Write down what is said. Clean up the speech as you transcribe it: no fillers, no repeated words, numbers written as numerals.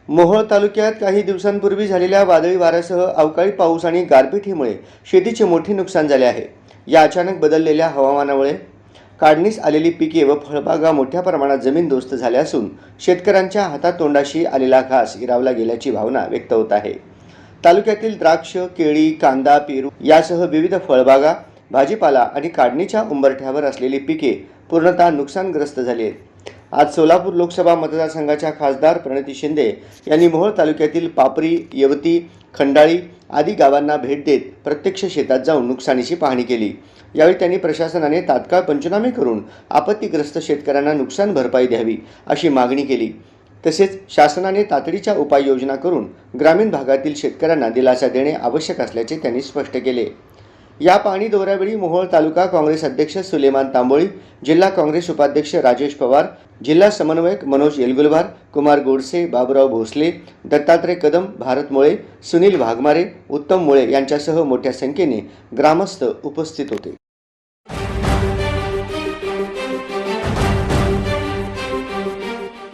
मोहोळ तालुक्यात काही दिवसांपूर्वी झालेल्या वादळी वाऱ्यासह अवकाळी पाऊस आणि गारपिटीमुळे शेतीचे मोठे नुकसान झाले आहे। या अचानक बदललेल्या हवामानामुळे काढणीस आलेली पिके व फळबागा मोठ्या प्रमाणात जमीनदोस्त झाल्या असून शेतकऱ्यांच्या हातातोंडाशी आलेला घास हिरावला गेल्याची भावना व्यक्त होत आहे। तालुक्यातील द्राक्ष, केळी, कांदा, पेरू यासह विविध फळबागा, भाजीपाला आणि काढणीच्या उंबरठ्यावर असलेली पिके पूर्णतः नुकसानग्रस्त झाली आहेत। आज सोलापूर लोकसभा मतदारसंघाच्या खासदार प्रणिती शिंदे यांनी मोहोळ तालुक्यातील पापरी, येवती, खंडाळी आदी गावांना भेट देत प्रत्यक्ष शेतात जाऊन नुकसानीची पाहणी केली। यावेळी त्यांनी प्रशासनाने तात्काळ पंचनामे करून आपत्तीग्रस्त शेतकऱ्यांना नुकसान भरपाई द्यावी अशी मागणी केली। तसेच शासनाने तातडीच्या उपाययोजना करून ग्रामीण भागातील शेतकऱ्यांना दिलासा देणे आवश्यक असल्याचे त्यांनी स्पष्ट केले। या पाहणी दौऱ्यावेळी मोहोळ तालुका काँग्रेस अध्यक्ष सुलेमान तांबोळी, जिल्हा काँग्रेस उपाध्यक्ष राजेश पवार, जिल्हा समन्वयक मनोज येलगुलवार, कुमार गोडसे, बाबूराव भोसले, दत्तात्रय कदम, भारत मुळे, सुनील वाघमारे, उत्तम मुळे यांच्यासह मोठ्या संख्येने ग्रामस्थ उपस्थित होते।